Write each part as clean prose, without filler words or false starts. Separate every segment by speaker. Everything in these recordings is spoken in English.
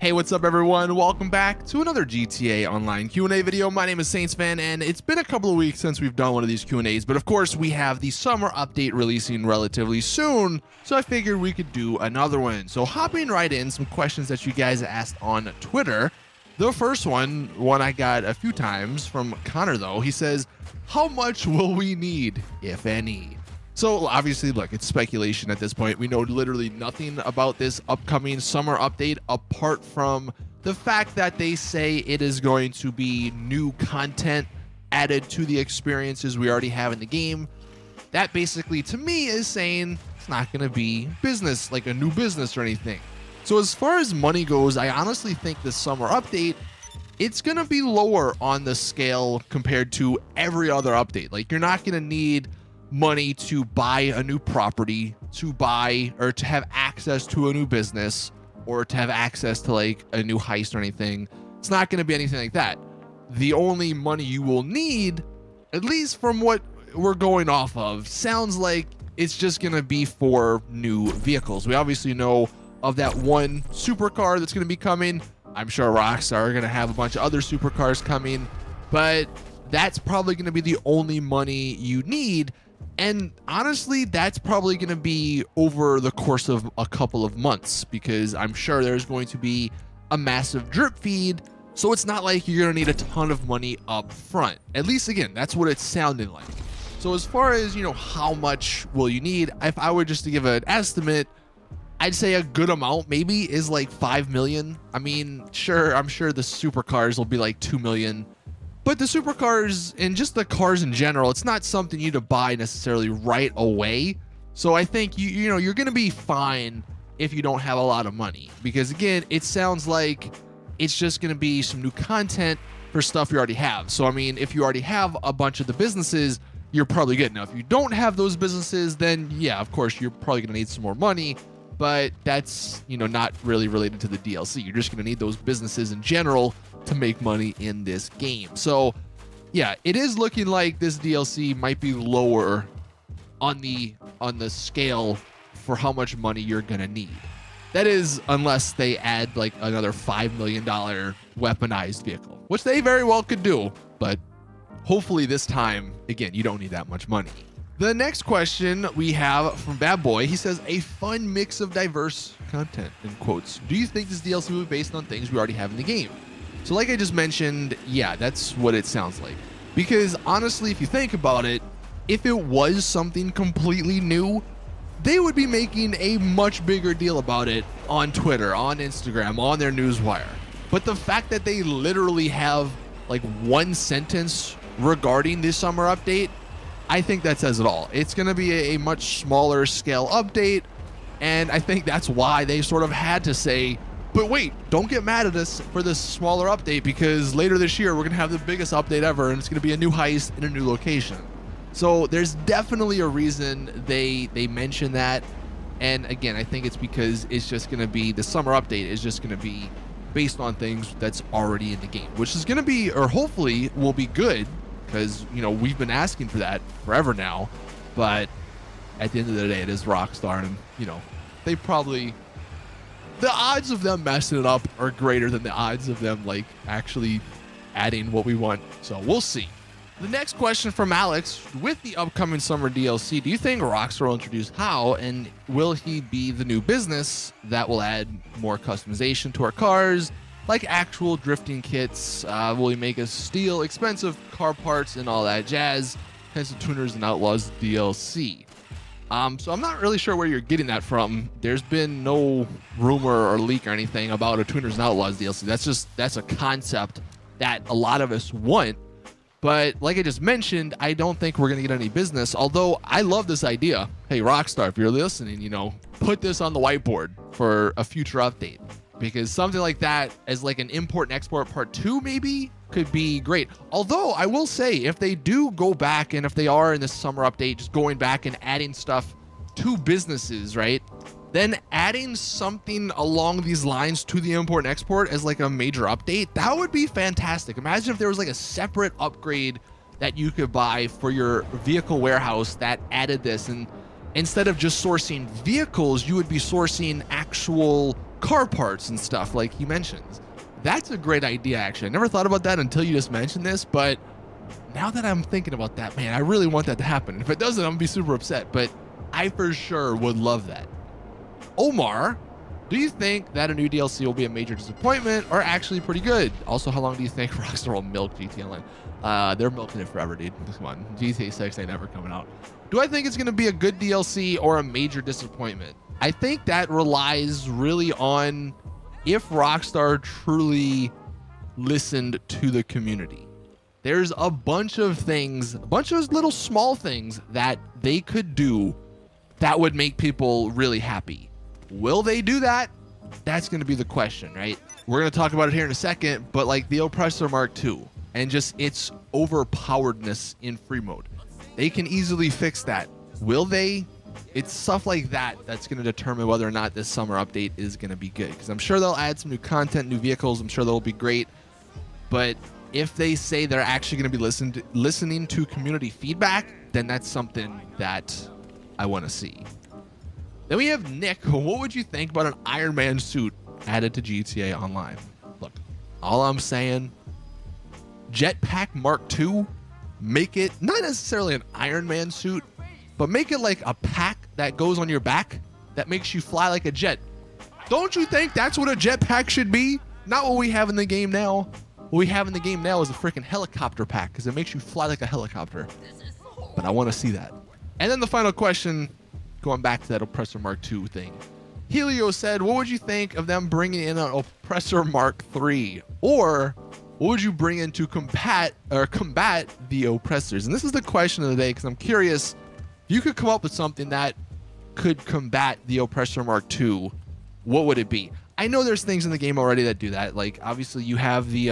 Speaker 1: Hey, what's up everyone? Welcome back to another GTA Online Q&A video. My name is Saintsfan, and it's been a couple of weeks since we've done one of these Q&As, but of course we have the summer update releasing relatively soon, so I figured we could do another one. So hopping right in, some questions that you guys asked on Twitter. The first one I got a few times from Connor though. He says, how much will we need, if any? So obviously, look, it's speculation at this point. We know literally nothing about this upcoming summer update apart from the fact that they say it is going to be new content added to the experiences we already have in the game. That basically, to me, is saying it's not going to be business, like a new business or anything. So as far as money goes, I honestly think the summer update, it's going to be lower on the scale compared to every other update. Like, you're not going to need money to buy a new property, to buy or to have access to a new business, or to have access to like a new heist or anything. It's not going to be anything like that. The only money you will need, at least from what we're going off of, sounds like it's just going to be for new vehicles. We obviously know of that one supercar that's going to be coming. I'm sure Rockstar are going to have a bunch of other supercars coming, but that's probably going to be the only money you need. And honestly, that's probably going to be over the course of a couple of months, because I'm sure there's going to be a massive drip feed. So it's not like you're going to need a ton of money up front. At least, again, that's what it's sounding like. So as far as, you know, how much will you need? If I were just to give an estimate, I'd say a good amount maybe is like 5 million. I mean, sure, I'm sure the supercars will be like 2 million. But the supercars and just the cars in general, it's not something you need to buy necessarily right away. So I think you know you're going to be fine if you don't have a lot of money, because again, it sounds like it's just going to be some new content for stuff you already have. So I mean, if you already have a bunch of the businesses, you're probably good. Now, if you don't have those businesses, then yeah, of course, you're probably going to need some more money. But that's, you know, not really related to the DLC. You're just going to need those businesses in general to make money in this game. So yeah, it is looking like this DLC might be lower on the scale for how much money you're going to need. That is, unless they add like another $5 million weaponized vehicle, which they very well could do. But hopefully this time, again, you don't need that much money. The next question we have from Bad Boy, he says, a fun mix of diverse content, in quotes. Do you think this DLC will be based on things we already have in the game? So like I just mentioned, yeah, that's what it sounds like. Because honestly, if you think about it, if it was something completely new, they would be making a much bigger deal about it on Twitter, on Instagram, on their newswire. But the fact that they literally have like one sentence regarding this summer update, I think that says it all. It's going to be a much smaller scale update, and I think that's why they sort of had to say, but wait, don't get mad at us for this smaller update, because later this year we're going to have the biggest update ever, and it's going to be a new heist in a new location. So there's definitely a reason they mention that, and again, I think it's because it's just going to be, the summer update is just going to be based on things that's already in the game, which is going to be, or hopefully will be good, because, you know, we've been asking for that forever now. But at the end of the day, it is Rockstar, and, you know, they probably, the odds of them messing it up are greater than the odds of them like actually adding what we want. So we'll see. The next question from Alex, with the upcoming summer DLC, do you think Rockstar will introduce how, and will he be the new business that will add more customization to our cars, like actual drifting kits? Will he make us steal expensive car parts and all that jazz, hence the Tuners and Outlaws DLC? So I'm not really sure where you're getting that from. There's been no rumor or leak or anything about a Tuners and Outlaws DLC. That's a concept that a lot of us want. But like I just mentioned, I don't think we're going to get any business, although I love this idea. Hey, Rockstar, if you're listening, you know, put this on the whiteboard for a future update, because something like that as like an import and export part 2 maybe could be great. Although I will say, if they do go back, and if they are in this summer update just going back and adding stuff to businesses, right, then adding something along these lines to the import and export as like a major update, that would be fantastic. Imagine if there was like a separate upgrade that you could buy for your vehicle warehouse that added this, and instead of just sourcing vehicles, you would be sourcing actual car parts and stuff like he mentions. That's a great idea, actually. I never thought about that until you just mentioned this, but now that I'm thinking about that, man, I really want that to happen. If it doesn't, I'm gonna be super upset, but I for sure would love that. Omar, do you think that a new DLC will be a major disappointment or actually pretty good? Also, how long do you think Rockstar will milk GTA Online? They're milking it forever, dude. Come on, GTA 6 ain't never coming out. Do I think it's gonna be a good DLC or a major disappointment? I think that relies really on if Rockstar truly listened to the community. There's a bunch of things, a bunch of little small things that they could do that would make people really happy. Will they do that? That's going to be the question, right? We're going to talk about it here in a second, but like the Oppressor Mark II and just its overpoweredness in free mode. They can easily fix that. Will they? It's stuff like that that's going to determine whether or not this summer update is going to be good. Because I'm sure they'll add some new content, new vehicles. I'm sure they'll be great. But if they say they're actually going to be listening to community feedback, then that's something that I want to see. Then we have Nick. What would you think about an Iron Man suit added to GTA Online? Look, all I'm saying, Jetpack Mark II, make it not necessarily an Iron Man suit, but make it like a pack that goes on your back that makes you fly like a jet. Don't you think that's what a jetpack should be? Not what we have in the game now. What we have in the game now is a freaking helicopter pack because it makes you fly like a helicopter. But I want to see that. And then the final question, going back to that Oppressor Mark II thing. Helio said, what would you think of them bringing in an Oppressor Mark III? Or what would you bring in to combat the oppressors? And this is the question of the day because I'm curious, if you could come up with something that could combat the Oppressor Mark II, what would it be? I know there's things in the game already that do that. Like, obviously, you have the,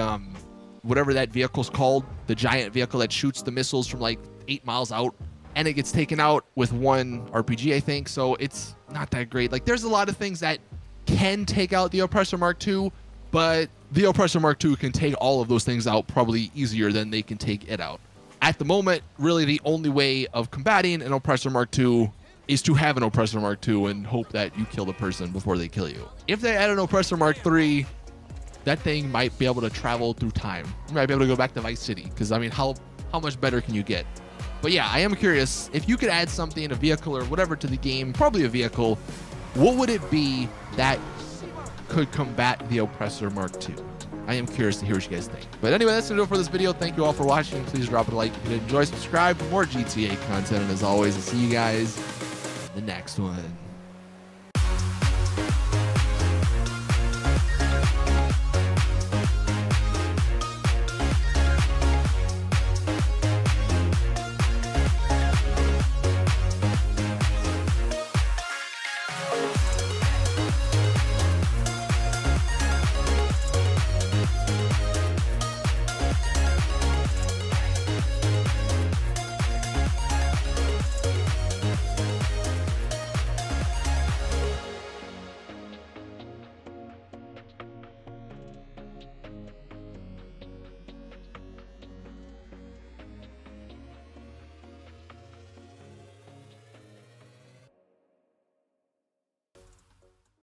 Speaker 1: whatever that vehicle's called, the giant vehicle that shoots the missiles from, like, 8 miles out, and it gets taken out with one RPG, I think, so it's not that great. Like, there's a lot of things that can take out the Oppressor Mark II, but the Oppressor Mark II can take all of those things out probably easier than they can take it out. At the moment, really the only way of combating an Oppressor Mark II is to have an Oppressor Mark II and hope that you kill the person before they kill you. If they add an Oppressor Mark III, that thing might be able to travel through time. You might be able to go back to Vice City, because I mean, how much better can you get? But yeah, I am curious, if you could add something, a vehicle or whatever to the game, probably a vehicle, what would it be that could combat the Oppressor Mark II? I am curious to hear what you guys think. But anyway, that's gonna do it for this video. Thank you all for watching. Please drop a like if you did enjoy, subscribe for more GTA content, and as always, I'll see you guys in the next one.